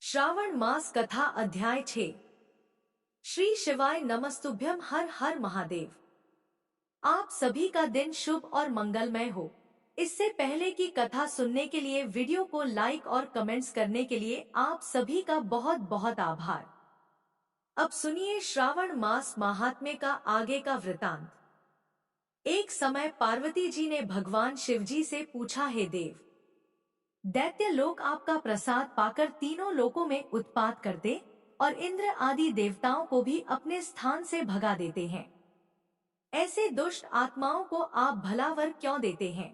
श्रावण मास कथा अध्याय 6। श्री शिवाय नमस्तुभ्यम। हर हर महादेव। आप सभी का दिन शुभ और मंगलमय हो। इससे पहले की कथा सुनने के लिए वीडियो को लाइक और कमेंट्स करने के लिए आप सभी का बहुत बहुत आभार। अब सुनिए श्रावण मास महात्म्य का आगे का वृतांत। एक समय पार्वती जी ने भगवान शिवजी से पूछा, हे देव, दैत्य लोग आपका प्रसाद पाकर तीनों लोकों में उत्पात करते और इंद्र आदि देवताओं को भी अपने स्थान से भगा देते हैं। ऐसे दुष्ट आत्माओं को आप भला वर क्यों देते हैं?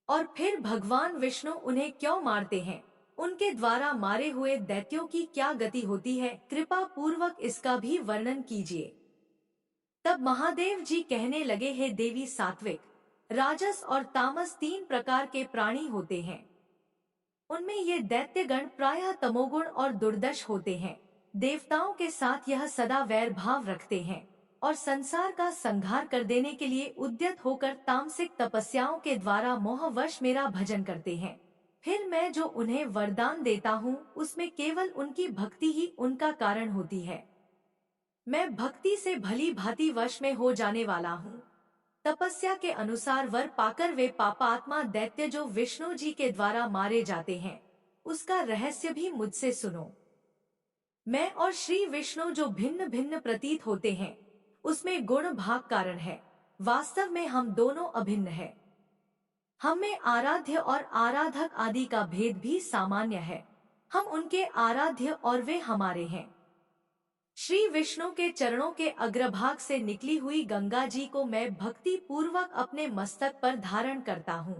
और फिर भगवान विष्णु उन्हें क्यों मारते हैं? उनके द्वारा मारे हुए दैत्यों की क्या गति होती है? कृपा पूर्वक इसका भी वर्णन कीजिए। तब महादेव जी कहने लगे, हे देवी, सात्विक, राजस और तामस तीन प्रकार के प्राणी होते हैं। उनमें ये दैत्यगण प्रायः तमोगुण और दुर्दश होते हैं। देवताओं के साथ यह सदा वैर भाव रखते हैं और संसार का संहार कर देने के लिए उद्यत होकर तामसिक तपस्याओं के द्वारा मोहवश मेरा भजन करते हैं। फिर मैं जो उन्हें वरदान देता हूँ उसमें केवल उनकी भक्ति ही उनका कारण होती है। मैं भक्ति से भली भांति वश में हो जाने वाला हूँ। तपस्या के अनुसार वर पाकर वे पापात्मा दैत्य जो विष्णु जी के द्वारा मारे जाते हैं, उसका रहस्य भी मुझसे सुनो। मैं और श्री विष्णु जो भिन्न भिन्न प्रतीत होते हैं, उसमें गुण भाग कारण है। वास्तव में हम दोनों अभिन्न हैं। हम में आराध्य और आराधक आदि का भेद भी सामान्य है। हम उनके आराध्य और वे हमारे हैं। श्री विष्णु के चरणों के अग्रभाग से निकली हुई गंगा जी को मैं भक्ति पूर्वक अपने मस्तक पर धारण करता हूँ।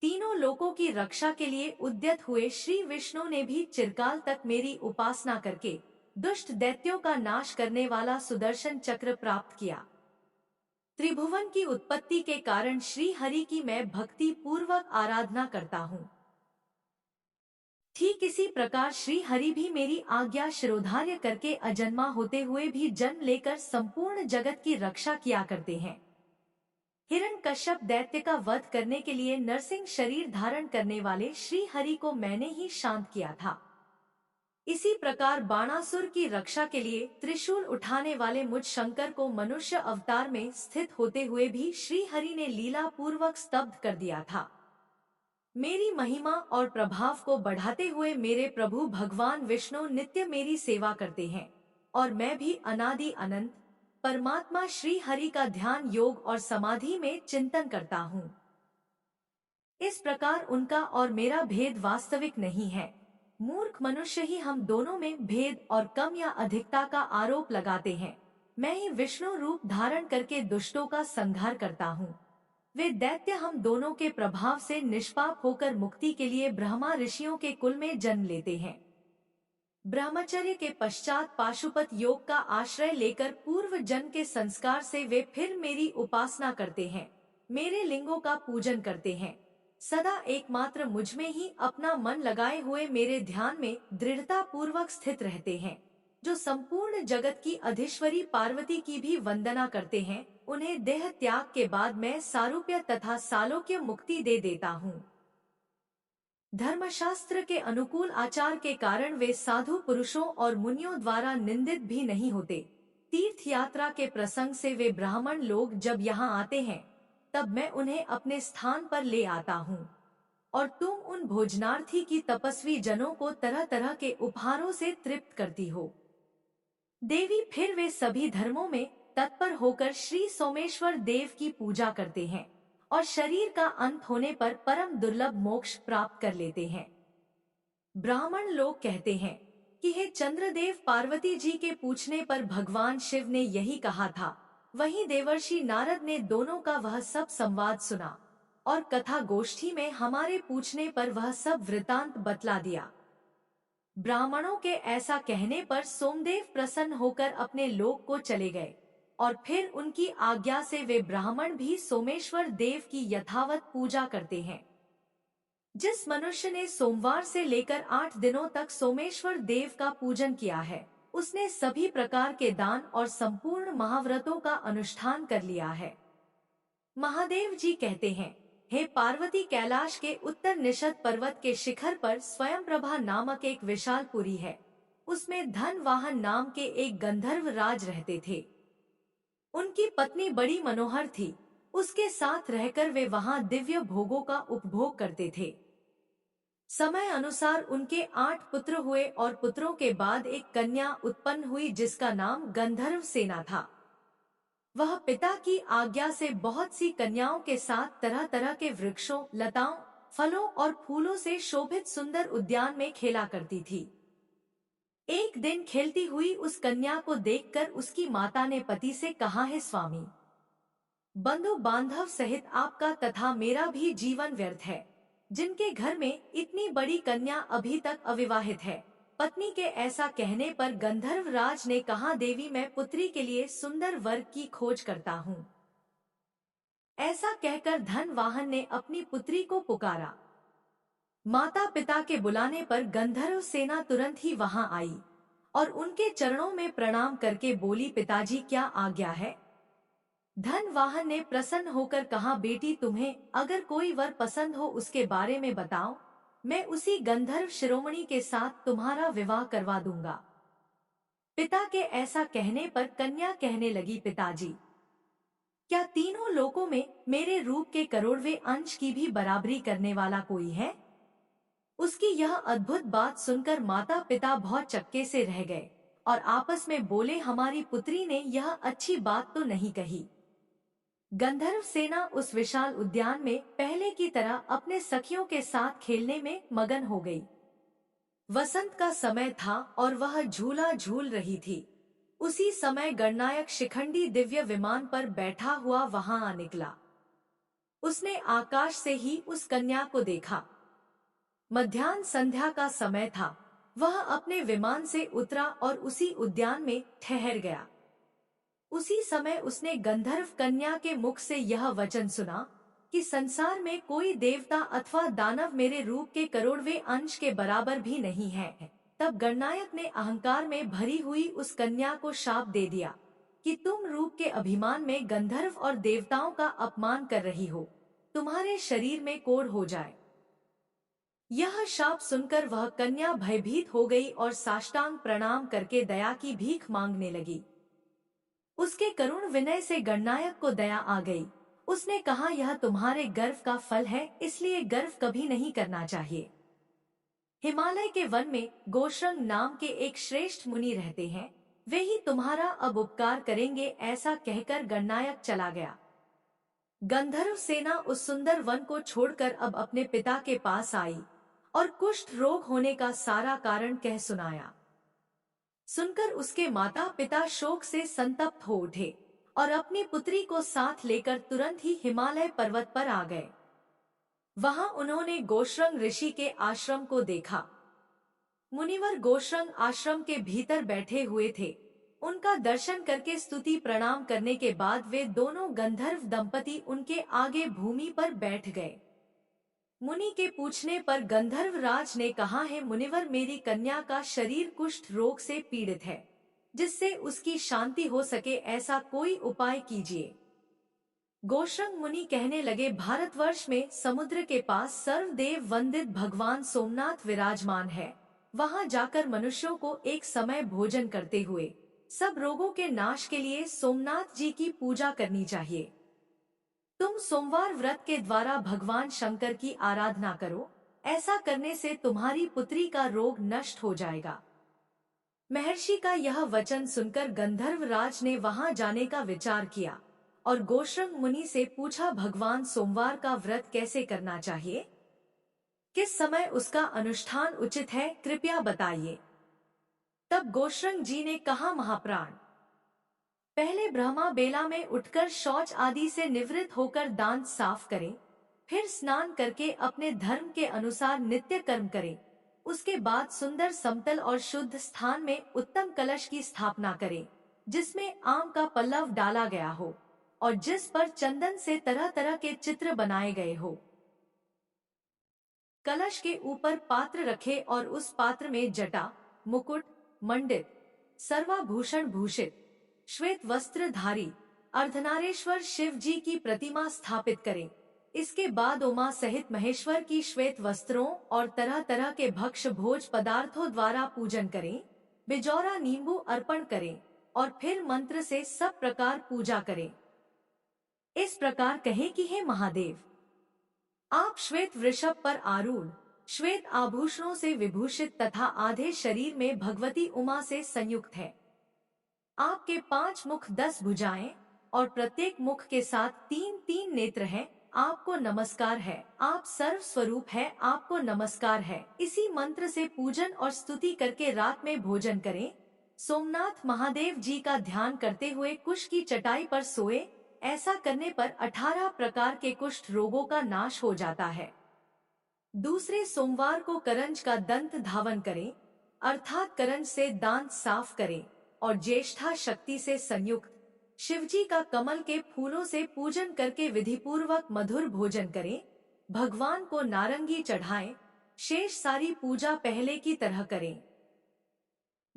तीनों लोकों की रक्षा के लिए उद्यत हुए श्री विष्णु ने भी चिरकाल तक मेरी उपासना करके दुष्ट दैत्यों का नाश करने वाला सुदर्शन चक्र प्राप्त किया। त्रिभुवन की उत्पत्ति के कारण श्री हरि की मैं भक्ति पूर्वक आराधना करता हूँ। ठीक इसी प्रकार श्री हरि भी मेरी आज्ञा शिरोधार्य करके अजन्मा होते हुए भी जन्म लेकर संपूर्ण जगत की रक्षा किया करते हैं। हिरण्यकश्यप दैत्य का वध करने के लिए नरसिंह शरीर धारण करने वाले श्री हरि को मैंने ही शांत किया था। इसी प्रकार बाणासुर की रक्षा के लिए त्रिशूल उठाने वाले मुझ शंकर को मनुष्य अवतार में स्थित होते हुए भी श्री हरि ने लीला पूर्वक स्तब्ध कर दिया था। मेरी महिमा और प्रभाव को बढ़ाते हुए मेरे प्रभु भगवान विष्णु नित्य मेरी सेवा करते हैं और मैं भी अनादि अनंत परमात्मा श्री हरि का ध्यान योग और समाधि में चिंतन करता हूँ। इस प्रकार उनका और मेरा भेद वास्तविक नहीं है। मूर्ख मनुष्य ही हम दोनों में भेद और कम या अधिकता का आरोप लगाते हैं। मैं ही विष्णु रूप धारण करके दुष्टों का संहार करता हूँ। वे दैत्य हम दोनों के प्रभाव से निष्पाप होकर मुक्ति के लिए ब्रह्मा ऋषियों के कुल में जन्म लेते हैं। ब्रह्मचर्य के पश्चात पाशुपत योग का आश्रय लेकर पूर्व जन्म के संस्कार से वे फिर मेरी उपासना करते हैं, मेरे लिंगों का पूजन करते हैं। सदा एकमात्र मुझ में ही अपना मन लगाए हुए मेरे ध्यान में दृढ़ता पूर्वक स्थित रहते हैं। जो संपूर्ण जगत की अधीश्वरी पार्वती की भी वंदना करते हैं, उन्हें देह त्याग के बाद मैं सारूप्य तथा सालोक्य मुक्ति दे देता हूँ। धर्मशास्त्र के अनुकूल आचार के कारण वे साधु पुरुषों और मुनियों द्वारा निंदित भी नहीं होते। तीर्थ यात्रा के प्रसंग से वे ब्राह्मण लोग जब यहाँ आते हैं, तब मैं उन्हें अपने स्थान पर ले आता हूँ और तुम उन भोजनार्थी की तपस्वी जनों को तरह तरह के उपहारों से तृप्त करती हो। देवी, फिर वे सभी धर्मों में तत्पर होकर श्री सोमेश्वर देव की पूजा करते हैं और शरीर का अंत होने पर परम दुर्लभ मोक्ष प्राप्त कर लेते हैं। ब्राह्मण लोग कहते हैं कि हे चंद्रदेव, पार्वती जी के पूछने पर भगवान शिव ने यही कहा था। वहीं देवर्षि नारद ने दोनों का वह सब संवाद सुना और कथा गोष्ठी में हमारे पूछने पर वह सब वृतांत बतला दिया। ब्राह्मणों के ऐसा कहने पर सोमदेव प्रसन्न होकर अपने लोक को चले गए और फिर उनकी आज्ञा से वे ब्राह्मण भी सोमेश्वर देव की यथावत पूजा करते हैं। जिस मनुष्य ने सोमवार से लेकर 8 दिनों तक सोमेश्वर देव का पूजन किया है, उसने सभी प्रकार के दान और संपूर्ण महाव्रतों का अनुष्ठान कर लिया है। महादेव जी कहते हैं, हे पार्वती, कैलाश के उत्तर निषद पर्वत के शिखर पर स्वयं प्रभा नामक एक विशाल पुरी है। उसमें धनवाहन नाम के एक गंधर्व राज रहते थे। उनकी पत्नी बड़ी मनोहर थी। उसके साथ रहकर वे वहां दिव्य भोगों का उपभोग करते थे। समय अनुसार उनके 8 पुत्र हुए और पुत्रों के बाद एक कन्या उत्पन्न हुई जिसका नाम गंधर्व सेना था। वह पिता की आज्ञा से बहुत सी कन्याओं के साथ तरह तरह के वृक्षों, लताओं, फलों और फूलों से शोभित सुंदर उद्यान में खेला करती थी। एक दिन खेलती हुई उस कन्या को देखकर उसकी माता ने पति से कहा, है स्वामी, बंधु बांधव सहित आपका तथा मेरा भी जीवन व्यर्थ है। जिनके घर में इतनी बड़ी कन्या अभी तक अविवाहित है। पत्नी के ऐसा कहने पर गंधर्व राज ने कहा, देवी, मैं पुत्री के लिए सुंदर वर की खोज करता हूँ। ऐसा कहकर धनवाहन ने अपनी पुत्री को पुकारा। माता पिता के बुलाने पर गंधर्व सेना तुरंत ही वहां आई और उनके चरणों में प्रणाम करके बोली, पिताजी, क्या आज्ञा है? धनवाहन ने प्रसन्न होकर कहा, बेटी, तुम्हें अगर कोई वर पसंद हो उसके बारे में बताओ, मैं उसी गंधर्व शिरोमणि के साथ तुम्हारा विवाह करवा दूंगा। पिता के ऐसा कहने पर कन्या कहने लगी, पिताजी, क्या तीनों लोकों में मेरे रूप के करोड़वें अंश की भी बराबरी करने वाला कोई है? उसकी यह अद्भुत बात सुनकर माता पिता बहुत चक्के से रह गए और आपस में बोले, हमारी पुत्री ने यह अच्छी बात तो नहीं कही। गंधर्व सेना उस विशाल उद्यान में पहले की तरह अपने सखियों के साथ खेलने में मगन हो गई। वसंत का समय था और वह झूला झूल रही थी। उसी समय गणनायक शिखंडी दिव्य विमान पर बैठा हुआ वहां आ निकला। उसने आकाश से ही उस कन्या को देखा। मध्याह्न संध्या का समय था। वह अपने विमान से उतरा और उसी उद्यान में ठहर गया। उसी समय उसने गंधर्व कन्या के मुख से यह वचन सुना कि संसार में कोई देवता अथवा दानव मेरे रूप के करोड़वें अंश के बराबर भी नहीं है। तब गणनायक ने अहंकार में भरी हुई उस कन्या को शाप दे दिया कि तुम रूप के अभिमान में गंधर्व और देवताओं का अपमान कर रही हो, तुम्हारे शरीर में कोढ़ हो जाए। यह शाप सुनकर वह कन्या भयभीत हो गई और साष्टांग प्रणाम करके दया की भीख मांगने लगी। उसके करुण विनय से गणनायक को दया आ गई। उसने कहा, यह तुम्हारे गर्व का फल है, इसलिए गर्व कभी नहीं करना चाहिए। हिमालय के वन में गोश्रंग नाम के एक श्रेष्ठ मुनि रहते हैं, वे ही तुम्हारा अब उपकार करेंगे। ऐसा कहकर गणनायक चला गया। गंधर्व सेना उस सुंदर वन को छोड़कर अब अपने पिता के पास आई और कुष्ठ रोग होने का सारा कारण कह सुनाया। सुनकर उसके माता पिता शोक से संतप्त हो उठे और अपनी पुत्री को साथ लेकर तुरंत ही हिमालय पर्वत पर आ गए। वहां उन्होंने गोश्रंग ऋषि के आश्रम को देखा। मुनिवर गोश्रंग आश्रम के भीतर बैठे हुए थे। उनका दर्शन करके स्तुति प्रणाम करने के बाद वे दोनों गंधर्व दंपति उनके आगे भूमि पर बैठ गए। मुनि के पूछने पर गंधर्व राज ने कहा, है मुनिवर, मेरी कन्या का शरीर कुष्ठ रोग से पीड़ित है, जिससे उसकी शांति हो सके ऐसा कोई उपाय कीजिए। गोश्रंग मुनि कहने लगे, भारतवर्ष में समुद्र के पास सर्वदेव वंदित भगवान सोमनाथ विराजमान है। वहां जाकर मनुष्यों को एक समय भोजन करते हुए सब रोगों के नाश के लिए सोमनाथ जी की पूजा करनी चाहिए। तुम सोमवार व्रत के द्वारा भगवान शंकर की आराधना करो। ऐसा करने से तुम्हारी पुत्री का रोग नष्ट हो जाएगा। महर्षि का यह वचन सुनकर गंधर्व राज ने वहां जाने का विचार किया और गोश्रंग मुनि से पूछा, भगवान सोमवार का व्रत कैसे करना चाहिए? किस समय उसका अनुष्ठान उचित है, कृपया बताइए। तब गोश्रंग जी ने कहा, महाप्राण, पहले ब्रह्मा बेला में उठकर शौच आदि से निवृत्त होकर दांत साफ करें, फिर स्नान करके अपने धर्म के अनुसार नित्य कर्म करें। उसके बाद सुंदर समतल और शुद्ध स्थान में उत्तम कलश की स्थापना करें, जिसमें आम का पल्लव डाला गया हो और जिस पर चंदन से तरह तरह के चित्र बनाए गए हो। कलश के ऊपर पात्र रखे और उस पात्र में जटा, मुकुट, मंडित, सर्वाभूषण भूषित, श्वेत वस्त्रधारी अर्धनारेश्वर शिव जी की प्रतिमा स्थापित करें। इसके बाद उमा सहित महेश्वर की श्वेत वस्त्रों और तरह तरह के भक्ष्य भोज पदार्थों द्वारा पूजन करें, बिजौरा नींबू अर्पण करें और फिर मंत्र से सब प्रकार पूजा करें। इस प्रकार कहे कि हे महादेव, आप श्वेत वृषभ पर आरूढ़, श्वेत आभूषणों से विभूषित तथा आधे शरीर में भगवती उमा से संयुक्त है। आपके 5 मुख 10 भुजाएं और प्रत्येक मुख के साथ 3-3 नेत्र हैं। आपको नमस्कार है, आप सर्व स्वरूप है, आपको नमस्कार है। इसी मंत्र से पूजन और स्तुति करके रात में भोजन करें। सोमनाथ महादेव जी का ध्यान करते हुए कुश की चटाई पर सोए। ऐसा करने पर 18 प्रकार के कुष्ठ रोगों का नाश हो जाता है। दूसरे सोमवार को करंज का दंत धावन करें, अर्थात करंज से दांत साफ करें और ज्येष्ठा शक्ति से संयुक्त शिवजी का कमल के फूलों से पूजन करके विधिपूर्वक मधुर भोजन करें। भगवान को नारंगी चढ़ाएं। शेष सारी पूजा पहले की तरह करें।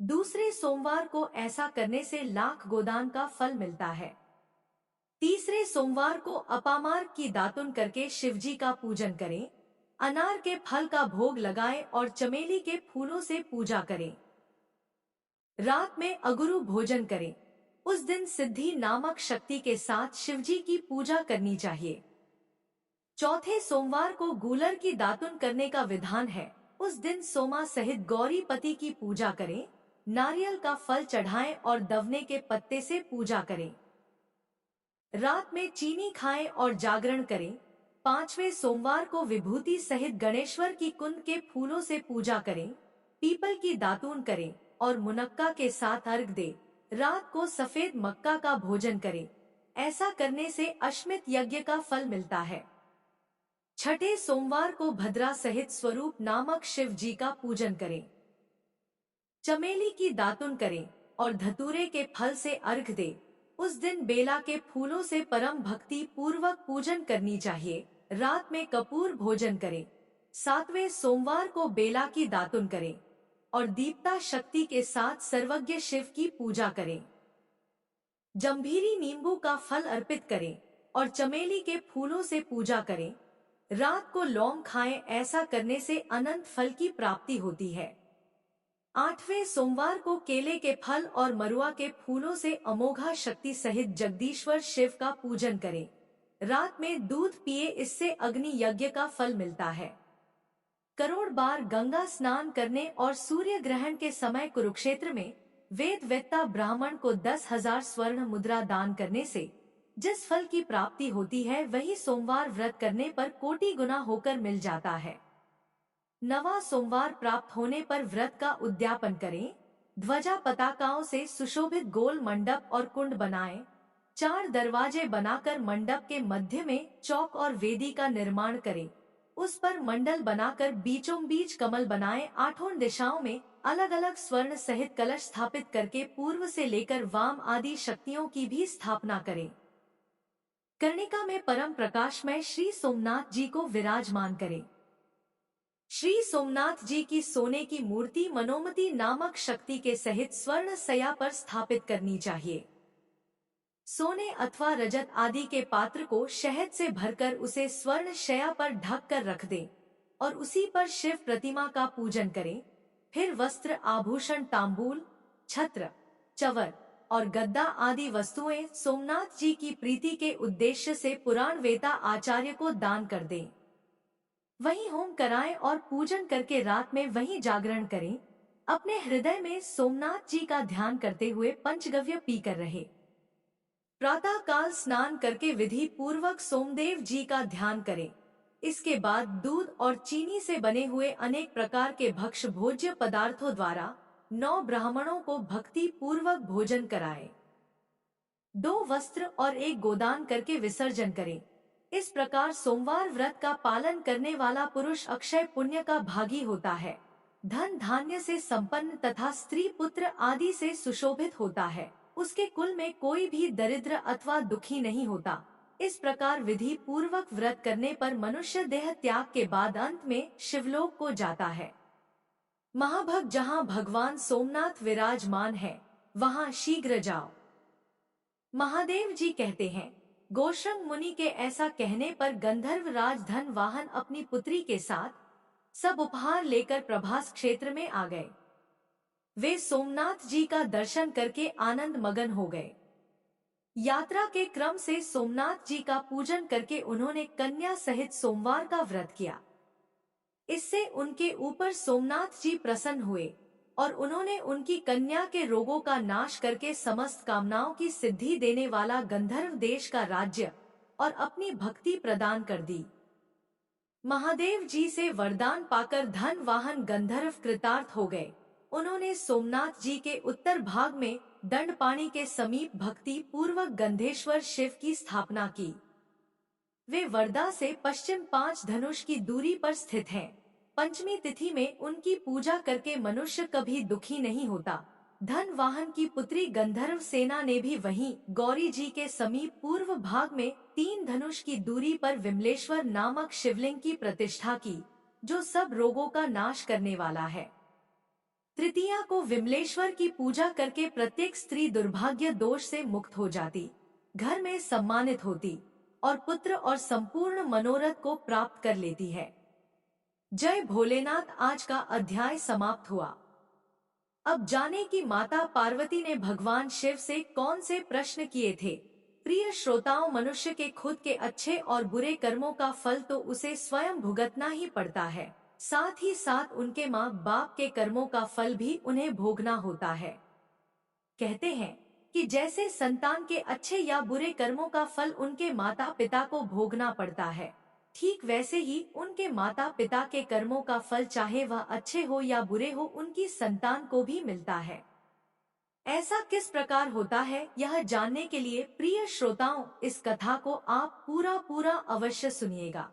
दूसरे सोमवार को ऐसा करने से लाख गोदान का फल मिलता है। तीसरे सोमवार को अपामार्ग की दातुन करके शिवजी का पूजन करें। अनार के फल का भोग लगाएं और चमेली के फूलों से पूजा करें। रात में अगुरु भोजन करें। उस दिन सिद्धि नामक शक्ति के साथ शिवजी की पूजा करनी चाहिए। चौथे सोमवार को गूलर की दातुन करने का विधान है। उस दिन सोमा सहित गौरी पति की पूजा करें, नारियल का फल चढ़ाएं और दवने के पत्ते से पूजा करें। रात में चीनी खाएं और जागरण करें। पांचवें सोमवार को विभूति सहित गणेश्वर की कुंद के फूलों से पूजा करें, पीपल की दातून करें और मुनक्का के साथ अर्घ दे। रात को सफेद मक्का का भोजन करें। ऐसा करने से अश्मित यज्ञ का फल मिलता है। छठे सोमवार को भद्रा सहित स्वरूप नामक शिव जी का पूजन करें, चमेली की दातुन करें और धतूरे के फल से अर्घ दे। उस दिन बेला के फूलों से परम भक्ति पूर्वक पूजन करनी चाहिए। रात में कपूर भोजन करें। सातवें सोमवार को बेला की दातुन करें और दीप्ता शक्ति के साथ सर्वज्ञ शिव की पूजा करें। जंभीरी नींबू का फल अर्पित करें और चमेली के फूलों से पूजा करें। रात को लौंग खाएं। ऐसा करने से अनंत फल की प्राप्ति होती है। आठवें सोमवार को केले के फल और मरुआ के फूलों से अमोघा शक्ति सहित जगदीश्वर शिव का पूजन करें। रात में दूध पिए, इससे अग्नि यज्ञ का फल मिलता है। करोड़ बार गंगा स्नान करने और सूर्य ग्रहण के समय कुरुक्षेत्र में वेद वेत्ता ब्राह्मण को 10,000 स्वर्ण मुद्रा दान करने से जिस फल की प्राप्ति होती है, वही सोमवार व्रत करने पर कोटि गुना होकर मिल जाता है। नवा सोमवार प्राप्त होने पर व्रत का उद्यापन करें। ध्वजा पताकाओं से सुशोभित गोल मंडप और कुंड बनाएं। 4 दरवाजे बनाकर मंडप के मध्य में चौक और वेदी का निर्माण करें। उस पर मंडल बनाकर बीचों बीच कमल बनाएं। 8 दिशाओं में अलग अलग स्वर्ण सहित कलश स्थापित करके पूर्व से लेकर वाम आदि शक्तियों की भी स्थापना करें। कर्णिका में परम प्रकाशमय श्री सोमनाथ जी को विराजमान करें। श्री सोमनाथ जी की सोने की मूर्ति मनोमती नामक शक्ति के सहित स्वर्ण सया पर स्थापित करनी चाहिए। सोने अथवा रजत आदि के पात्र को शहद से भरकर उसे स्वर्ण शया पर ढक कर रख दें और उसी पर शिव प्रतिमा का पूजन करें। फिर वस्त्र, आभूषण, तांबूल, छत्र, चवर और गद्दा आदि वस्तुएं सोमनाथ जी की प्रीति के उद्देश्य से पुराण वेता आचार्य को दान कर दें। वहीं होम कराएं और पूजन करके रात में वहीं जागरण करें। अपने हृदय में सोमनाथ जी का ध्यान करते हुए पंचगव्य पीकर रहे। प्रातः काल स्नान करके विधि पूर्वक सोमदेव जी का ध्यान करें। इसके बाद दूध और चीनी से बने हुए अनेक प्रकार के भक्ष्य भोज्य पदार्थों द्वारा 9 ब्राह्मणों को भक्ति पूर्वक भोजन कराएं। 2 वस्त्र और 1 गोदान करके विसर्जन करें। इस प्रकार सोमवार व्रत का पालन करने वाला पुरुष अक्षय पुण्य का भागी होता है, धन धान्य से संपन्न तथा स्त्री पुत्र आदि से सुशोभित होता है। उसके कुल में कोई भी दरिद्र अथवा दुखी नहीं होता। इस प्रकार विधि पूर्वक व्रत करने पर मनुष्य देह त्याग के बाद अंत में शिवलोक को जाता है। महाभग जहाँ भगवान सोमनाथ विराजमान है, वहाँ शीघ्र जाओ। महादेव जी कहते हैं, गोशंग मुनि के ऐसा कहने पर गंधर्व राज धनवाहन अपनी पुत्री के साथ सब उपहार लेकर प्रभास क्षेत्र में आ गए। वे सोमनाथ जी का दर्शन करके आनंद मगन हो गए। यात्रा के क्रम से सोमनाथ जी का पूजन करके उन्होंने कन्या सहित सोमवार का व्रत किया। इससे उनके ऊपर सोमनाथ जी प्रसन्न हुए और उन्होंने उनकी कन्या के रोगों का नाश करके समस्त कामनाओं की सिद्धि देने वाला गंधर्व देश का राज्य और अपनी भक्ति प्रदान कर दी। महादेव जी से वरदान पाकर धनवाहन गंधर्व कृतार्थ हो गए। उन्होंने सोमनाथ जी के उत्तर भाग में दंडपाणी के समीप भक्ति पूर्वक गंधेश्वर शिव की स्थापना की। वे वर्धा से पश्चिम 5 धनुष की दूरी पर स्थित हैं। पंचमी तिथि में उनकी पूजा करके मनुष्य कभी दुखी नहीं होता। धनवाहन की पुत्री गंधर्व सेना ने भी वहीं गौरी जी के समीप पूर्व भाग में 3 धनुष की दूरी पर विमलेश्वर नामक शिवलिंग की प्रतिष्ठा की, जो सब रोगों का नाश करने वाला है। तृतीया को विमलेश्वर की पूजा करके प्रत्येक स्त्री दुर्भाग्य दोष से मुक्त हो जाती, घर में सम्मानित होती और पुत्र और संपूर्ण मनोरथ को प्राप्त कर लेती है। जय भोलेनाथ। आज का अध्याय समाप्त हुआ। अब जाने कि माता पार्वती ने भगवान शिव से कौन से प्रश्न किए थे। प्रिय श्रोताओं, मनुष्य के खुद के अच्छे और बुरे कर्मों का फल तो उसे स्वयं भुगतना ही पड़ता है, साथ ही साथ उनके माँ बाप के कर्मों का फल भी उन्हें भोगना होता है। कहते हैं कि जैसे संतान के अच्छे या बुरे कर्मों का फल उनके माता पिता को भोगना पड़ता है, ठीक वैसे ही उनके माता पिता के कर्मों का फल चाहे वह अच्छे हो या बुरे हो उनकी संतान को भी मिलता है। ऐसा किस प्रकार होता है, यह जानने के लिए प्रिय श्रोताओं इस कथा को आप पूरा अवश्य सुनिएगा।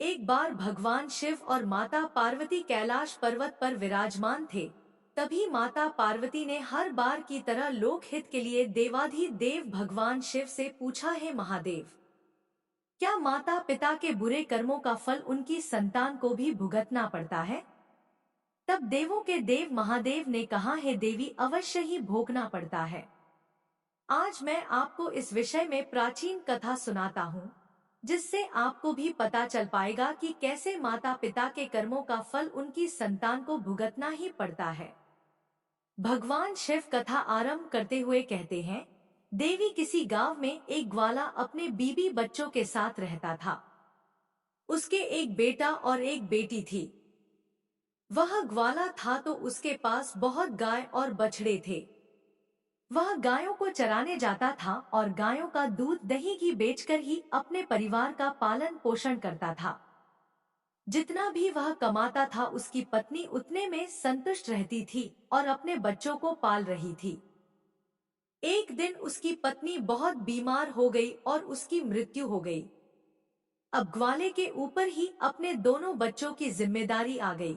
एक बार भगवान शिव और माता पार्वती कैलाश पर्वत पर विराजमान थे। तभी माता पार्वती ने हर बार की तरह लोकहित के लिए देवाधिदेव भगवान शिव से पूछा, है महादेव, क्या माता पिता के बुरे कर्मों का फल उनकी संतान को भी भुगतना पड़ता है? तब देवों के देव महादेव ने कहा, है देवी, अवश्य ही भोगना पड़ता है। आज मैं आपको इस विषय में प्राचीन कथा सुनाता हूँ, जिससे आपको भी पता चल पाएगा कि कैसे माता पिता के कर्मों का फल उनकी संतान को भुगतना ही पड़ता है। भगवान शिव कथा आरंभ करते हुए कहते हैं, देवी, किसी गांव में एक ग्वाला अपने बीबी बच्चों के साथ रहता था। उसके एक बेटा और एक बेटी थी। वह ग्वाला था तो उसके पास बहुत गाय और बछड़े थे। वह गायों को चराने जाता था और गायों का दूध दही घी बेचकर ही अपने परिवार का पालन पोषण करता था। जितना भी वह कमाता था उसकी पत्नी उतने में संतुष्ट रहती थी और अपने बच्चों को पाल रही थी। एक दिन उसकी पत्नी बहुत बीमार हो गई और उसकी मृत्यु हो गई। अब ग्वाले के ऊपर ही अपने दोनों बच्चों की जिम्मेदारी आ गई।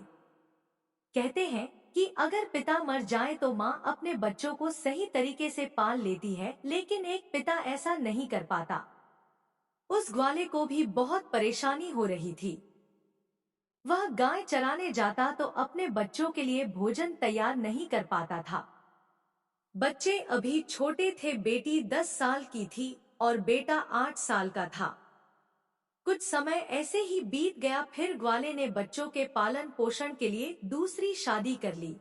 कहते हैं कि अगर पिता मर जाए तो माँ अपने बच्चों को सही तरीके से पाल लेती है, लेकिन एक पिता ऐसा नहीं कर पाता। उस ग्वाले को भी बहुत परेशानी हो रही थी। वह गाय चराने जाता तो अपने बच्चों के लिए भोजन तैयार नहीं कर पाता था। बच्चे अभी छोटे थे। बेटी 10 साल की थी और बेटा 8 साल का था। कुछ समय ऐसे ही बीत गया। फिर ग्वाले ने बच्चों के पालन पोषण के लिए दूसरी शादी कर ली।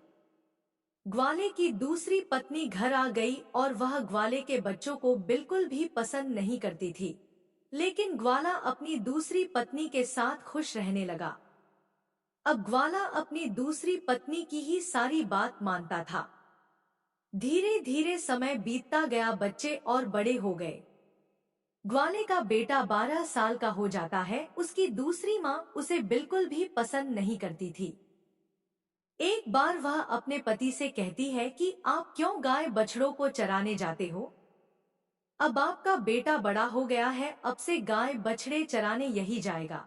ग्वाले की दूसरी पत्नी घर आ गई और वह ग्वाले के बच्चों को बिल्कुल भी पसंद नहीं करती थी, लेकिन ग्वाला अपनी दूसरी पत्नी के साथ खुश रहने लगा। अब ग्वाला अपनी दूसरी पत्नी की ही सारी बात मानता था। धीरे धीरे समय बीतता गया, बच्चे और बड़े हो गए। ग्वाले का बेटा 12 साल का हो जाता है। उसकी दूसरी माँ उसे बिल्कुल भी पसंद नहीं करती थी। एक बार वह अपने पति से कहती है कि आप क्यों गाय बछड़ों को चराने जाते हो? अब आपका बेटा बड़ा हो गया है, अब से गाय बछड़े चराने यही जाएगा।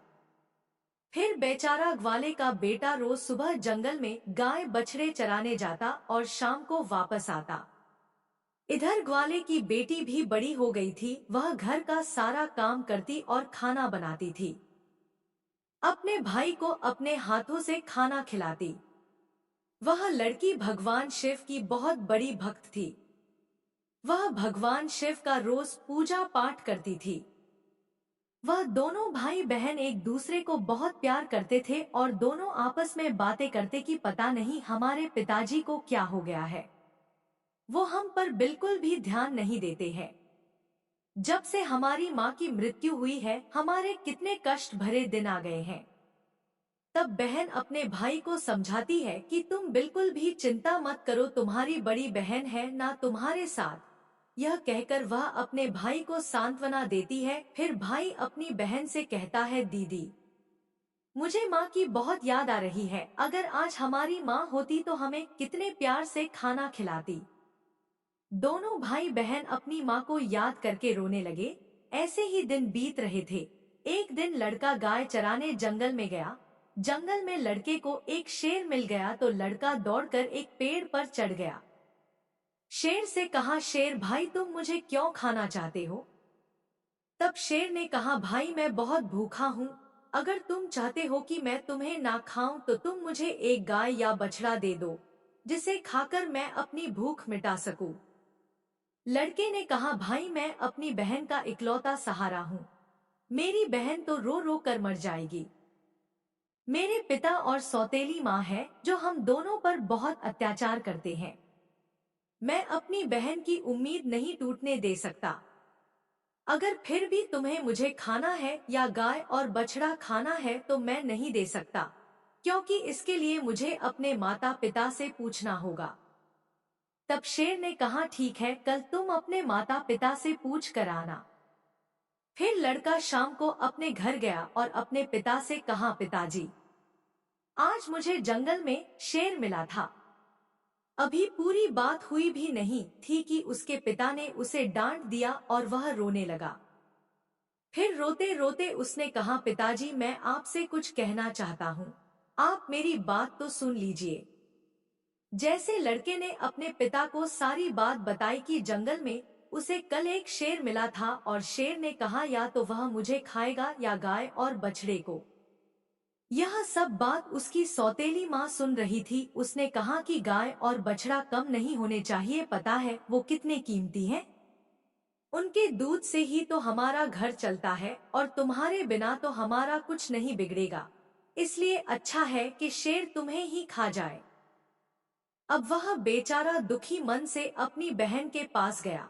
फिर बेचारा ग्वाले का बेटा रोज सुबह जंगल में गाय बछड़े चराने जाता और शाम को वापस आता। इधर ग्वाले की बेटी भी बड़ी हो गई थी। वह घर का सारा काम करती और खाना बनाती थी। अपने भाई को अपने हाथों से खाना खिलाती। वह लड़की भगवान शिव की बहुत बड़ी भक्त थी। वह भगवान शिव का रोज पूजा पाठ करती थी। वह दोनों भाई बहन एक दूसरे को बहुत प्यार करते थे और दोनों आपस में बातें करते कि पता नहीं हमारे पिताजी को क्या हो गया है। वो हम पर बिल्कुल भी ध्यान नहीं देते हैं। जब से हमारी माँ की मृत्यु हुई है, हमारे कितने कष्ट भरे दिन आ गए हैं। तब बहन अपने भाई को समझाती है कि तुम बिल्कुल भी चिंता मत करो, तुम्हारी बड़ी बहन है ना तुम्हारे साथ। यह कहकर वह अपने भाई को सांत्वना देती है। फिर भाई अपनी बहन से कहता है, दीदी मुझे माँ की बहुत याद आ रही है। अगर आज हमारी माँ होती तो हमें कितने प्यार से खाना खिलाती। दोनों भाई बहन अपनी माँ को याद करके रोने लगे। ऐसे ही दिन बीत रहे थे। एक दिन लड़का गाय चराने जंगल में गया। जंगल में लड़के को एक शेर मिल गया तो लड़का दौड़कर एक पेड़ पर चढ़ गया। शेर से कहा, शेर भाई तुम मुझे क्यों खाना चाहते हो? तब शेर ने कहा, भाई मैं बहुत भूखा हूँ। अगर तुम चाहते हो कि मैं तुम्हें ना खाऊं तो तुम मुझे एक गाय या बछड़ा दे दो, जिसे खाकर मैं अपनी भूख मिटा सकूं। लड़के ने कहा, भाई मैं अपनी बहन का इकलौता सहारा हूँ। मेरी बहन तो रो रो कर मर जाएगी। मेरे पिता और सौतेली माँ है जो हम दोनों पर बहुत अत्याचार करते हैं। मैं अपनी बहन की उम्मीद नहीं टूटने दे सकता। अगर फिर भी तुम्हें मुझे खाना है या गाय और बछड़ा खाना है तो मैं नहीं दे सकता, क्योंकि इसके लिए मुझे अपने माता पिता से पूछना होगा। तब शेर ने कहा, ठीक है, कल तुम अपने माता पिता से पूछ कर आना। फिर लड़का शाम को अपने घर गया और अपने पिता से कहा, पिताजी आज मुझे जंगल में शेर मिला था। अभी पूरी बात हुई भी नहीं थी कि उसके पिता ने उसे डांट दिया और वह रोने लगा। फिर रोते रोते उसने कहा, पिताजी मैं आपसे कुछ कहना चाहता हूँ, आप मेरी बात तो सुन लीजिए। जैसे लड़के ने अपने पिता को सारी बात बताई कि जंगल में उसे कल एक शेर मिला था और शेर ने कहा या तो वह मुझे खाएगा या गाय और बछड़े को। यह सब बात उसकी सौतेली माँ सुन रही थी। उसने कहा कि गाय और बछड़ा कम नहीं होने चाहिए, पता है वो कितने कीमती हैं? उनके दूध से ही तो हमारा घर चलता है और तुम्हारे बिना तो हमारा कुछ नहीं बिगड़ेगा। इसलिए अच्छा है कि शेर तुम्हें ही खा जाए। अब वह बेचारा दुखी मन से अपनी बहन के पास गया।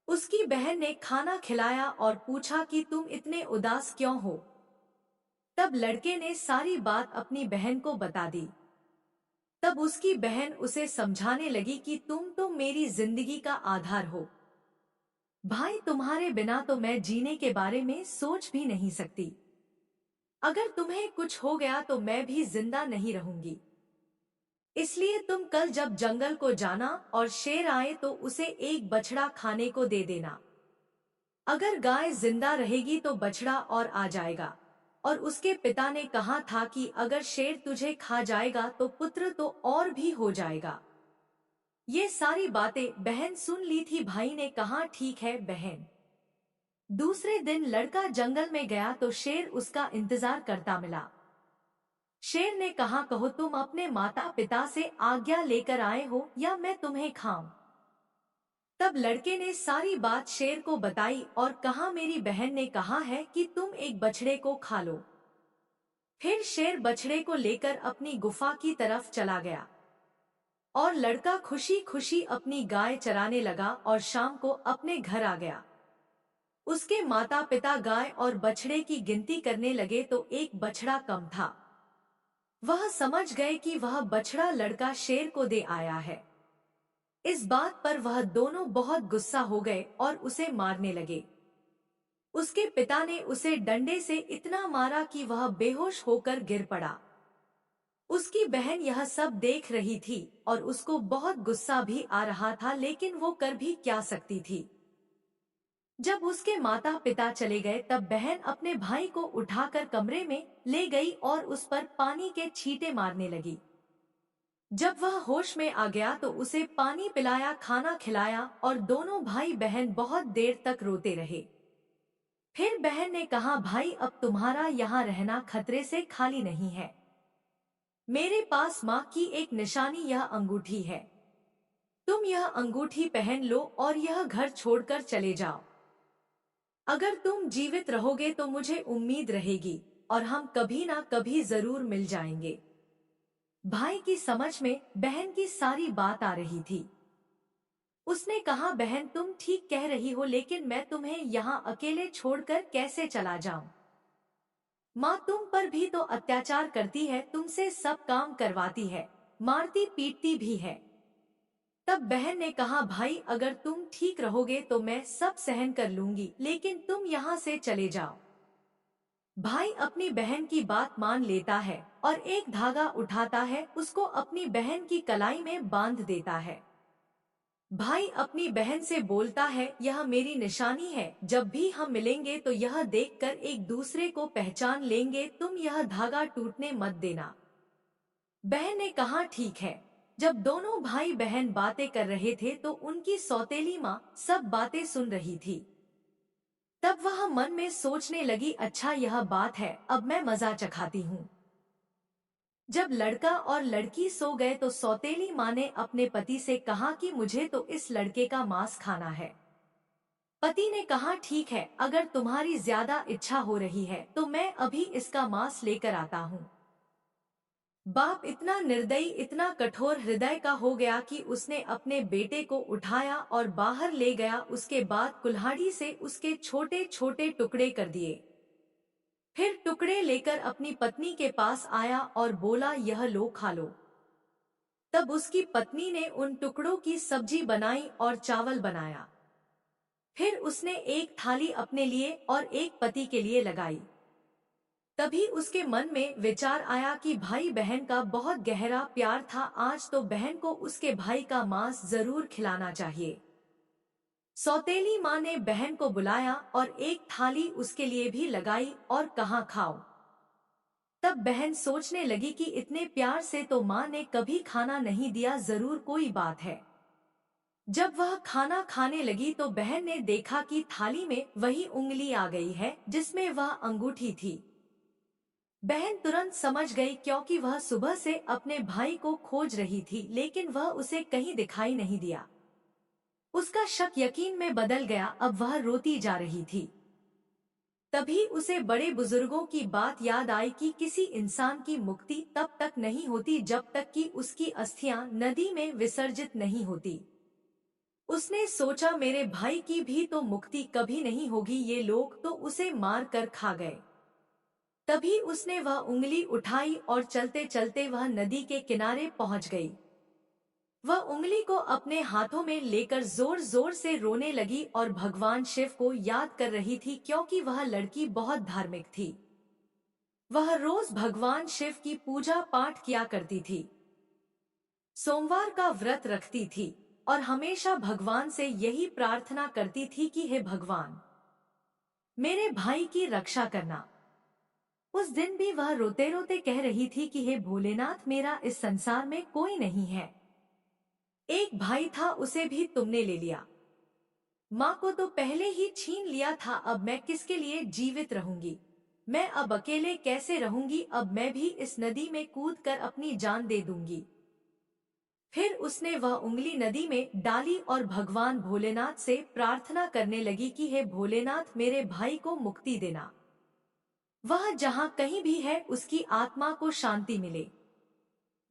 उसकी बहन ने खाना खिलाया और पूछा कि तुम इतने उदास क्यों हो? तब लड़के ने सारी बात अपनी बहन को बता दी। तब उसकी बहन उसे समझाने लगी कि तुम तो मेरी जिंदगी का आधार हो। भाई तुम्हारे बिना तो मैं जीने के बारे में सोच भी नहीं सकती। अगर तुम्हें कुछ हो गया तो मैं भी जिंदा नहीं रहूंगी। इसलिए तुम कल जब जंगल को जाना और शेर आए तो उसे एक बछड़ा खाने को दे देना। अगर गाय जिंदा रहेगी तो बछड़ा और आ जाएगा। और उसके पिता ने कहा था कि अगर शेर तुझे खा जाएगा तो पुत्र तो और भी हो जाएगा। ये सारी बातें बहन सुन ली थी। भाई ने कहा, ठीक है बहन। दूसरे दिन लड़का जंगल में गया तो शेर उसका इंतजार करता मिला। शेर ने कहा, कहो तुम अपने माता पिता से आज्ञा लेकर आए हो या मैं तुम्हें खाऊं? तब लड़के ने सारी बात शेर को बताई और कहा, मेरी बहन ने कहा है कि तुम एक बछड़े को खा लो। फिर शेर बछड़े को लेकर अपनी गुफा की तरफ चला गया और लड़का खुशी खुशी अपनी गाय चराने लगा और शाम को अपने घर आ गया। उसके माता पिता गाय और बछड़े की गिनती करने लगे तो एक बछड़ा कम था। वह समझ गए कि वह बछड़ा लड़का शेर को दे आया है। इस बात पर वह दोनों बहुत गुस्सा हो गए और उसे मारने लगे। उसके पिता ने उसे डंडे से इतना मारा कि वह बेहोश होकर गिर पड़ा। उसकी बहन यह सब देख रही थी और उसको बहुत गुस्सा भी आ रहा था, लेकिन वो कर भी क्या सकती थी। जब उसके माता पिता चले गए तब बहन अपने भाई को उठाकर कमरे में ले गई और उस पर पानी के छींटे मारने लगी। जब वह होश में आ गया तो उसे पानी पिलाया, खाना खिलाया और दोनों भाई बहन बहुत देर तक रोते रहे। फिर बहन ने कहा, भाई अब तुम्हारा यहाँ रहना खतरे से खाली नहीं है। मेरे पास माँ की एक निशानी, यह अंगूठी है। तुम यह अंगूठी पहन लो और यह घर छोड़कर चले जाओ। अगर तुम जीवित रहोगे तो मुझे उम्मीद रहेगी और हम कभी ना कभी जरूर मिल जाएंगे। भाई की समझ में बहन की सारी बात आ रही थी। उसने कहा, बहन तुम ठीक कह रही हो, लेकिन मैं तुम्हें यहाँ अकेले छोड़कर कैसे चला जाऊं? माँ तुम पर भी तो अत्याचार करती है, तुमसे सब काम करवाती है, मारती पीटती भी है। तब बहन ने कहा, भाई अगर तुम ठीक रहोगे तो मैं सब सहन कर लूंगी, लेकिन तुम यहाँ से चले जाओ। भाई अपनी बहन की बात मान लेता है और एक धागा उठाता है, उसको अपनी बहन की कलाई में बांध देता है। भाई अपनी बहन से बोलता है, यह मेरी निशानी है, जब भी हम मिलेंगे तो यह देखकर एक दूसरे को पहचान लेंगे, तुम यह धागा टूटने मत देना। बहन ने कहा, ठीक है। जब दोनों भाई बहन बातें कर रहे थे तो उनकी सौतेली माँ सब बातें सुन रही थी। तब वह मन में सोचने लगी, अच्छा यह बात है, अब मैं मजा चखाती हूँ। जब लड़का और लड़की सो गए तो सौतेली माँ ने अपने पति से कहा कि मुझे तो इस लड़के का मांस खाना है। पति ने कहा, ठीक है, अगर तुम्हारी ज्यादा इच्छा हो रही है तो मैं अभी इसका मांस लेकर आता हूँ। बाप इतना निर्दयी, इतना कठोर हृदय का हो गया कि उसने अपने बेटे को उठाया और बाहर ले गया। उसके बाद कुल्हाड़ी से उसके छोटे छोटे टुकड़े कर दिए। फिर टुकड़े लेकर अपनी पत्नी के पास आया और बोला, यह लो खा लो। तब उसकी पत्नी ने उन टुकड़ों की सब्जी बनाई और चावल बनाया। फिर उसने एक थाली अपने लिए और एक पति के लिए लगाई। तभी उसके मन में विचार आया कि भाई बहन का बहुत गहरा प्यार था, आज तो बहन को उसके भाई का मांस जरूर खिलाना चाहिए। सौतेली माँ ने बहन को बुलाया और एक थाली उसके लिए भी लगाई और कहा, खाओ। तब बहन सोचने लगी कि इतने प्यार से तो माँ ने कभी खाना नहीं दिया, जरूर कोई बात है। जब वह खाना खाने लगी तो बहन ने देखा कि थाली में वही उंगली आ गई है जिसमें वह अंगूठी थी। बहन तुरंत समझ गई, क्योंकि वह सुबह से अपने भाई को खोज रही थी, लेकिन वह उसे कहीं दिखाई नहीं दिया। उसका शक यकीन में बदल गया, अब वह रोती जा रही थी। तभी उसे बड़े बुजुर्गों की बात याद आई कि किसी इंसान की मुक्ति तब तक नहीं होती जब तक कि उसकी अस्थियां नदी में विसर्जित नहीं होती। उसने सोचा, मेरे भाई की भी तो मुक्ति कभी नहीं होगी, ये लोग तो उसे मार कर खा गए। तभी उसने वह उंगली उठाई और चलते चलते वह नदी के किनारे पहुंच गई। वह उंगली को अपने हाथों में लेकर जोर जोर से रोने लगी और भगवान शिव को याद कर रही थी, क्योंकि वह लड़की बहुत धार्मिक थी। वह रोज भगवान शिव की पूजा पाठ किया करती थी, सोमवार का व्रत रखती थी और हमेशा भगवान से यही प्रार्थना करती थी कि हे भगवान, मेरे भाई की रक्षा करना। उस दिन भी वह रोते रोते कह रही थी कि हे भोलेनाथ, मेरा इस संसार में कोई नहीं है। एक भाई था, उसे भी तुमने ले लिया। माँ को तो पहले ही छीन लिया था, अब मैं किसके लिए जीवित रहूंगी? मैं अब अकेले कैसे रहूंगी? अब मैं भी इस नदी में कूदकर अपनी जान दे दूंगी। फिर उसने वह उंगली नदी में डाली और भगवान भोलेनाथ से प्रार्थना करने लगी कि हे भोलेनाथ, मेरे भाई को मुक्ति देना। वह जहाँ कहीं भी है उसकी आत्मा को शांति मिले।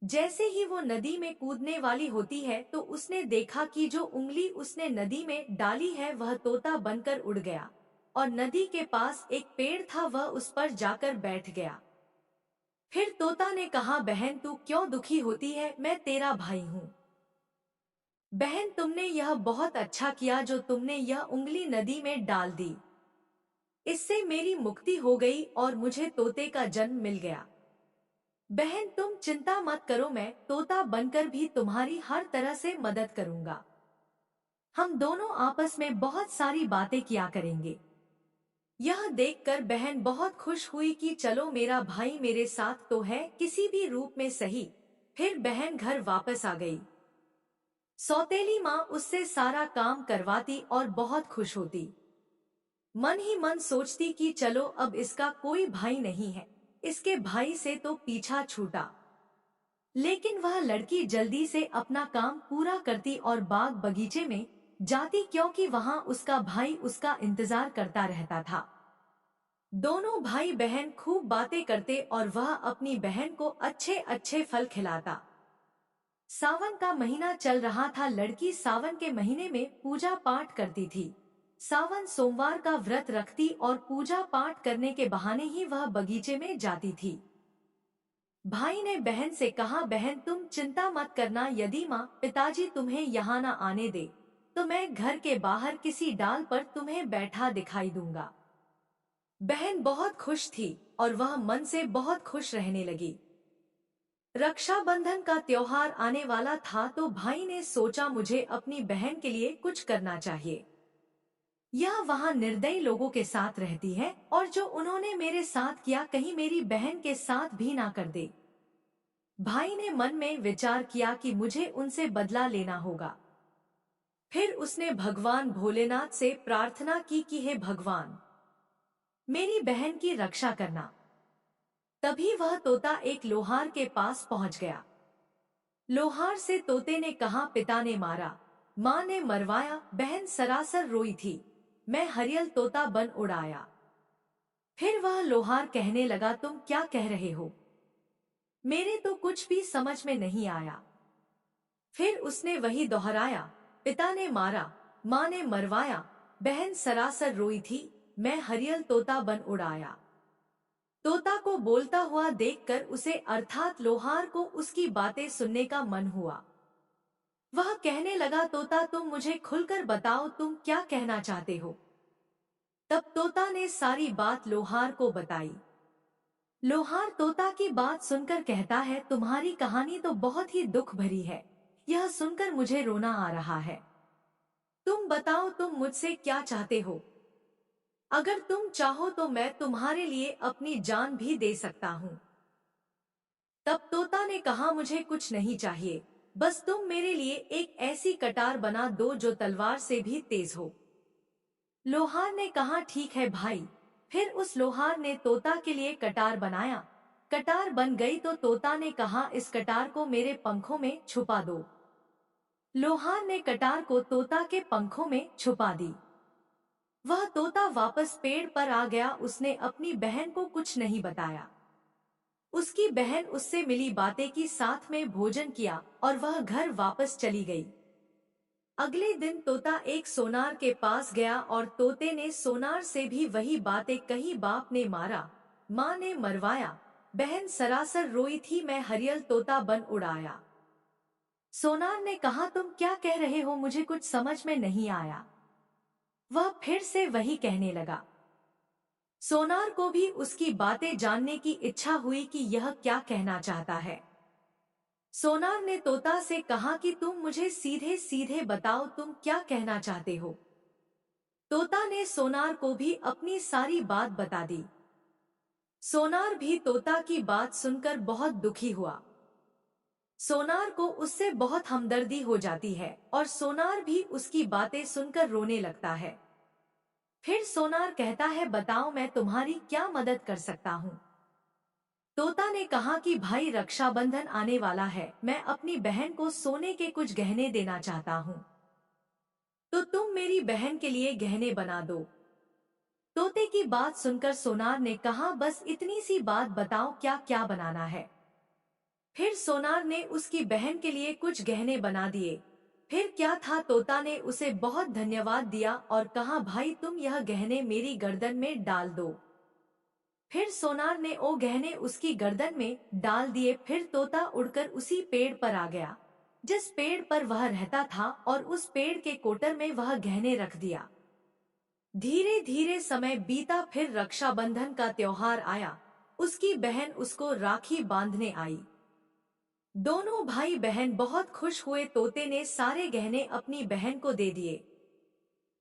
जैसे ही वो नदी में कूदने वाली होती है तो उसने देखा कि जो उंगली उसने नदी में डाली है वह तोता बनकर उड़ गया और नदी के पास एक पेड़ था, वह उस पर जाकर बैठ गया। फिर तोता ने कहा, बहन तू क्यों दुखी होती है, मैं तेरा भाई हूँ। बहन तुमने यह बहुत अच्छा किया जो तुमने यह उंगली नदी में डाल दी। इससे मेरी मुक्ति हो गई और मुझे तोते का जन्म मिल गया। बहन तुम चिंता मत करो, मैं तोता बनकर भी तुम्हारी हर तरह से मदद करूंगा। हम दोनों आपस में बहुत सारी बातें किया करेंगे। यह देखकर बहन बहुत खुश हुई कि चलो मेरा भाई मेरे साथ तो है, किसी भी रूप में सही। फिर बहन घर वापस आ गई। सौतेली माँ उससे सारा काम करवाती और बहुत खुश होती। मन ही मन सोचती कि चलो अब इसका कोई भाई नहीं है, इसके भाई से तो पीछा छूटा। लेकिन वह लड़की जल्दी से अपना काम पूरा करती और बाग बगीचे में जाती, क्योंकि वहां उसका भाई उसका इंतजार करता रहता था। दोनों भाई बहन खूब बातें करते और वह अपनी बहन को अच्छे अच्छे फल खिलाता। सावन का महीना चल रहा था। लड़की सावन के महीने में पूजा पाठ करती थी। सावन सोमवार का व्रत रखती और पूजा पाठ करने के बहाने ही वह बगीचे में जाती थी। भाई ने बहन से कहा, बहन तुम चिंता मत करना, यदि माँ पिताजी तुम्हें यहाँ न आने दे तो मैं घर के बाहर किसी डाल पर तुम्हें बैठा दिखाई दूंगा। बहन बहुत खुश थी और वह मन से बहुत खुश रहने लगी। रक्षाबंधन का त्योहार आने वाला था तो भाई ने सोचा, मुझे अपनी बहन के लिए कुछ करना चाहिए। यह वहाँ निर्दयी लोगों के साथ रहती है और जो उन्होंने मेरे साथ किया कहीं मेरी बहन के साथ भी ना कर दे। भाई ने मन में विचार किया कि मुझे उनसे बदला लेना होगा। फिर उसने भगवान भोलेनाथ से प्रार्थना की कि हे भगवान, मेरी बहन की रक्षा करना। तभी वह तोता एक लोहार के पास पहुंच गया। लोहार से तोते ने कहा, पिता ने मारा, माँ ने मरवाया, बहन सरासर रोई थी, मैं हरियल तोता बन उड़ाया। फिर वह लोहार कहने लगा, तुम क्या कह रहे हो? मेरे तो कुछ भी समझ में नहीं आया। फिर उसने वही दोहराया, पिता ने मारा, माँ ने मरवाया, बहन सरासर रोई थी, मैं हरियल तोता बन उड़ाया। तोता को बोलता हुआ देखकर उसे अर्थात लोहार को उसकी बातें सुनने का मन हुआ। वह कहने लगा, तोता तुम मुझे खुलकर बताओ, तुम क्या कहना चाहते हो? तब तोता ने सारी बात लोहार को बताई। लोहार तोता की बात सुनकर कहता है, तुम्हारी कहानी तो बहुत ही दुख भरी है, यह सुनकर मुझे रोना आ रहा है। तुम बताओ, तुम मुझसे क्या चाहते हो? अगर तुम चाहो तो मैं तुम्हारे लिए अपनी जान भी दे सकता हूँ। तब तोता ने कहा, मुझे कुछ नहीं चाहिए, बस तुम मेरे लिए एक ऐसी कटार बना दो जो तलवार से भी तेज हो। लोहार ने कहा, ठीक है भाई। फिर उस लोहार ने तोता के लिए कटार बनाया। कटार बन गई तो तोता ने कहा, इस कटार को मेरे पंखों में छुपा दो। लोहार ने कटार को तोता के पंखों में छुपा दी। वह तोता वापस पेड़ पर आ गया। उसने अपनी बहन को कुछ नहीं बताया। उसकी बहन उससे मिली, बातें की, साथ में भोजन किया और वह घर वापस चली गई। अगले दिन तोता एक सोनार के पास गया और तोते ने सोनार से भी वही बातें कही। बाप ने मारा, माँ ने मरवाया, बहन सरासर रोई थी, मैं हरियल तोता बन उड़ाया। सोनार ने कहा, तुम क्या कह रहे हो? मुझे कुछ समझ में नहीं आया। वह फिर से वही कहने लगा। सोनार को भी उसकी बातें जानने की इच्छा हुई कि यह क्या कहना चाहता है। सोनार ने तोता से कहा कि तुम मुझे सीधे सीधे बताओ, तुम क्या कहना चाहते हो? तोता ने सोनार को भी अपनी सारी बात बता दी। सोनार भी तोता की बात सुनकर बहुत दुखी हुआ। सोनार को उससे बहुत हमदर्दी हो जाती है और सोनार भी उसकी बातें सुनकर रोने लगता है। फिर सोनार कहता है, बताओ मैं तुम्हारी क्या मदद कर सकता हूँ? तोता ने कहा कि भाई रक्षाबंधन आने वाला है, मैं अपनी बहन को सोने के कुछ गहने देना चाहता हूँ, तो तुम मेरी बहन के लिए गहने बना दो। तोते की बात सुनकर सोनार ने कहा, बस इतनी सी बात बताओ, क्या क्या बनाना है? फिर सोनार ने उसकी बहन के लिए कुछ गहने बना दिए। फिर क्या था, तोता ने उसे बहुत धन्यवाद दिया और कहा, भाई तुम यह गहने मेरी गर्दन में डाल दो। फिर सोनार ने वो गहने उसकी गर्दन में डाल दिए। फिर तोता उड़कर उसी पेड़ पर आ गया जिस पेड़ पर वह रहता था और उस पेड़ के कोटर में वह गहने रख दिया। धीरे धीरे समय बीता। फिर रक्षाबंधन का त्योहार आया। उसकी बहन उसको राखी बांधने आई। दोनों भाई बहन बहुत खुश हुए। तोते ने सारे गहने अपनी बहन को दे दिए।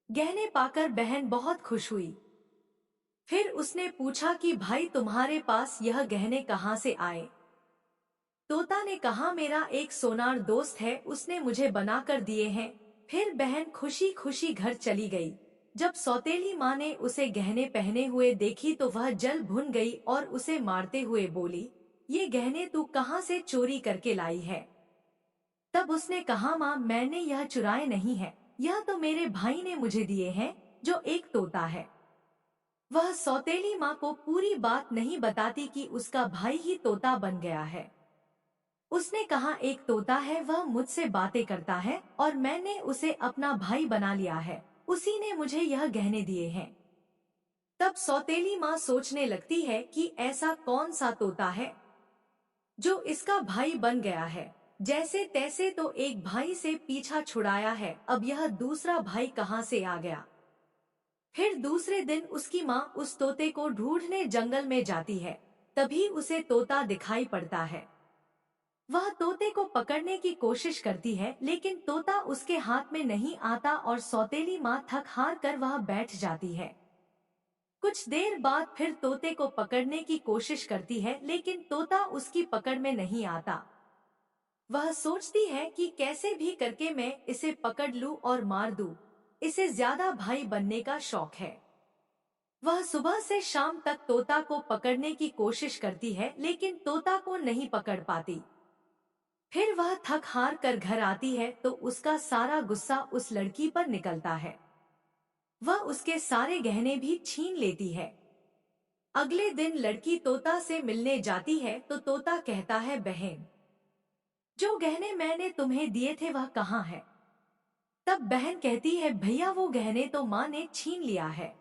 गहने पाकर बहन बहुत खुश हुई। फिर उसने पूछा कि भाई तुम्हारे पास यह गहने कहाँ से आए? तोता ने कहा, मेरा एक सोनार दोस्त है, उसने मुझे बनाकर दिए हैं। फिर बहन खुशी खुशी घर चली गई। जब सौतेली माँ ने उसे गहने पहने हुए देखी तो वह जल भुन गई और उसे मारते हुए बोली, ये गहने तू कहाँ से चोरी करके लाई है? तब उसने कहा, माँ मैंने यह चुराए नहीं है, यह तो मेरे भाई ने मुझे दिए हैं, जो एक तोता है। वह सौतेली माँ को पूरी बात नहीं बताती कि उसका भाई ही तोता बन गया है। उसने कहा, एक तोता है, वह मुझसे बातें करता है और मैंने उसे अपना भाई बना लिया है, उसी ने मुझे यह गहने दिए हैं। तब सौतेली माँ सोचने लगती है कि ऐसा कौन सा तोता है जो इसका भाई बन गया है। जैसे तैसे तो एक भाई से पीछा छुड़ाया है, अब यह दूसरा भाई कहाँ से आ गया। फिर दूसरे दिन उसकी माँ उस तोते को ढूंढने जंगल में जाती है। तभी उसे तोता दिखाई पड़ता है। वह तोते को पकड़ने की कोशिश करती है, लेकिन तोता उसके हाथ में नहीं आता और सौतेली माँ थक हार कर वह बैठ जाती है। कुछ देर बाद फिर तोते को पकड़ने की कोशिश करती है, लेकिन तोता उसकी पकड़ में नहीं आता। वह सोचती है कि कैसे भी करके मैं इसे पकड़ लूं और मार दूं। इसे ज्यादा भाई बनने का शौक है। वह सुबह से शाम तक तोता को पकड़ने की कोशिश करती है, लेकिन तोता को नहीं पकड़ पाती। फिर वह थक हार कर घर आती है तो उसका सारा गुस्सा उस लड़की पर निकलता है। वह उसके सारे गहने भी छीन लेती है। अगले दिन लड़की तोता से मिलने जाती है तो तोता कहता है, बहन, जो गहने मैंने तुम्हें दिए थे वह कहाँ है? तब बहन कहती है, भैया वो गहने तो माँ ने छीन लिया है।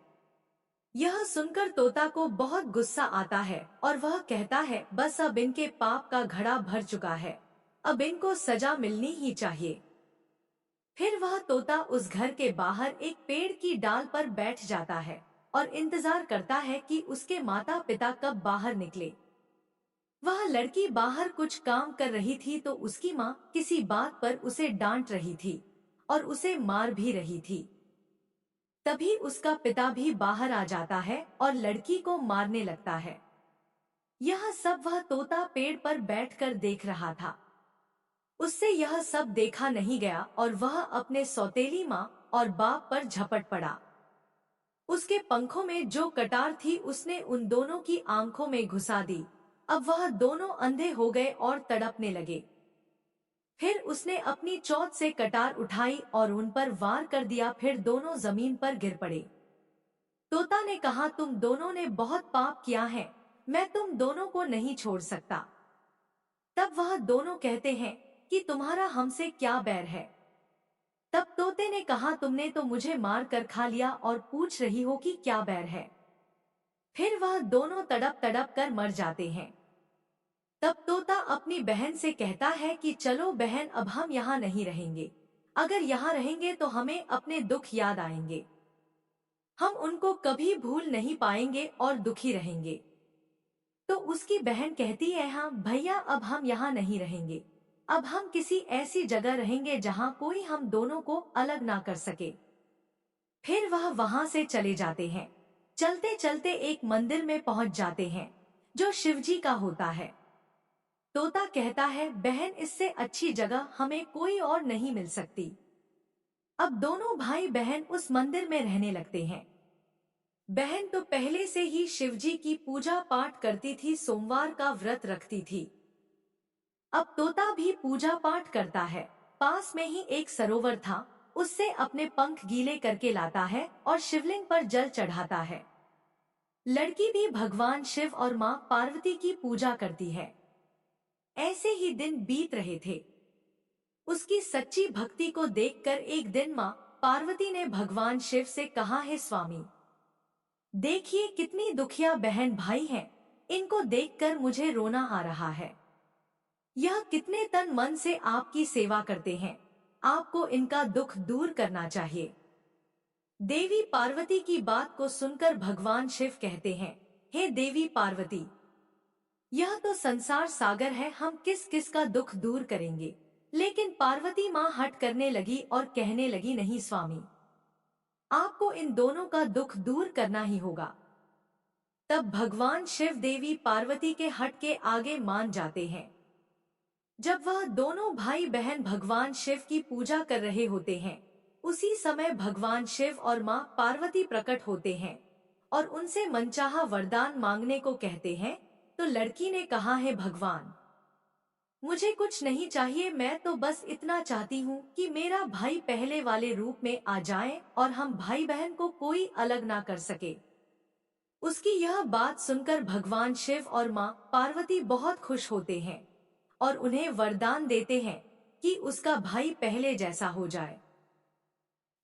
यह सुनकर तोता को बहुत गुस्सा आता है और वह कहता है, बस अब इनके पाप का घड़ा भर चुका है, अब इनको सजा मिलनी ही चाहिए। फिर वह तोता उस घर के बाहर एक पेड़ की डाल पर बैठ जाता है और इंतजार करता है कि उसके माता पिता कब बाहर निकले। वह लड़की बाहर कुछ काम कर रही थी तो उसकी माँ किसी बात पर उसे डांट रही थी और उसे मार भी रही थी। तभी उसका पिता भी बाहर आ जाता है और लड़की को मारने लगता है। यह सब वह तोता पेड़ पर बैठकर देख रहा था। उससे यह सब देखा नहीं गया और वह अपने सौतेली माँ और बाप पर झपट पड़ा। उसके पंखों में जो कटार थी उसने उन दोनों की आंखों में घुसा दी। अब वह दोनों अंधे हो गए और तड़पने लगे। फिर उसने अपनी चोंच से कटार उठाई और उन पर वार कर दिया, फिर दोनों जमीन पर गिर पड़े। तोता ने कहा, तुम दोनों ने बहुत पाप किया है, मैं तुम दोनों को नहीं छोड़ सकता। तब वह दोनों कहते हैं कि तुम्हारा हमसे क्या बैर है? तब तोते ने कहा, तुमने तो मुझे मार कर खा लिया और पूछ रही हो कि क्या बैर है। फिर वह दोनों तड़प तड़प कर मर जाते हैं। तब तोता अपनी बहन से कहता है कि चलो बहन, अब हम यहाँ नहीं रहेंगे। अगर यहाँ रहेंगे तो हमें अपने दुख याद आएंगे, हम उनको कभी भूल नहीं पाएंगे और दुखी रहेंगे। तो उसकी बहन कहती है, हाँ भैया, अब हम यहाँ नहीं रहेंगे, अब हम किसी ऐसी जगह रहेंगे जहाँ कोई हम दोनों को अलग ना कर सके। फिर वह वहाँ से चले जाते हैं। चलते चलते एक मंदिर में पहुँच जाते हैं जो शिवजी का होता है। तोता कहता है, बहन, इससे अच्छी जगह हमें कोई और नहीं मिल सकती। अब दोनों भाई बहन उस मंदिर में रहने लगते हैं। बहन तो पहले से ही शिवजी की पूजा पाठ करती थी, सोमवार का व्रत रखती थी। अब तोता भी पूजा पाठ करता है। पास में ही एक सरोवर था, उससे अपने पंख गीले करके लाता है और शिवलिंग पर जल चढ़ाता है। लड़की भी भगवान शिव और माँ पार्वती की पूजा करती है। ऐसे ही दिन बीत रहे थे। उसकी सच्ची भक्ति को देखकर एक दिन माँ पार्वती ने भगवान शिव से कहा, है स्वामी, देखिए कितनी दुखिया बहन भाई हैं, इनको देखकर मुझे रोना आ रहा है। यह कितने तन मन से आपकी सेवा करते हैं, आपको इनका दुख दूर करना चाहिए। देवी पार्वती की बात को सुनकर भगवान शिव कहते हैं, हे देवी पार्वती, यह तो संसार सागर है, हम किस किस का दुख दूर करेंगे। लेकिन पार्वती माँ हट करने लगी और कहने लगी, नहीं स्वामी, आपको इन दोनों का दुख दूर करना ही होगा। तब भगवान शिव देवी पार्वती के हट के आगे मान जाते हैं। जब वह दोनों भाई बहन भगवान शिव की पूजा कर रहे होते हैं, उसी समय भगवान शिव और माँ पार्वती प्रकट होते हैं और उनसे मनचाहा वरदान मांगने को कहते हैं तो लड़की ने कहा है भगवान, मुझे कुछ नहीं चाहिए, मैं तो बस इतना चाहती हूँ कि मेरा भाई पहले वाले रूप में आ जाए और हम भाई बहन को कोई अलग ना कर सके। उसकी यह बात सुनकर भगवान शिव और माँ पार्वती बहुत खुश होते हैं और उन्हें वरदान देते हैं कि उसका भाई पहले जैसा हो जाए।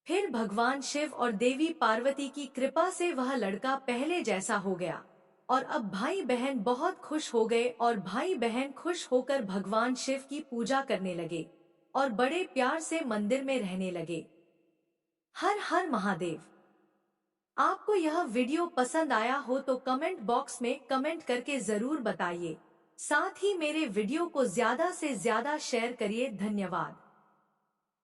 फिर भगवान शिव और देवी पार्वती की कृपा से वह लड़का पहले जैसा हो गया और अब भाई बहन बहुत खुश हो गए और भाई बहन खुश होकर भगवान शिव की पूजा करने लगे और बड़े प्यार से मंदिर में रहने लगे। हर हर महादेव। आपको यह वीडियो पसंद आया हो तो कमेंट बॉक्स में कमेंट करके जरूर बताइए। साथ ही मेरे वीडियो को ज्यादा से ज्यादा शेयर करिए। धन्यवाद।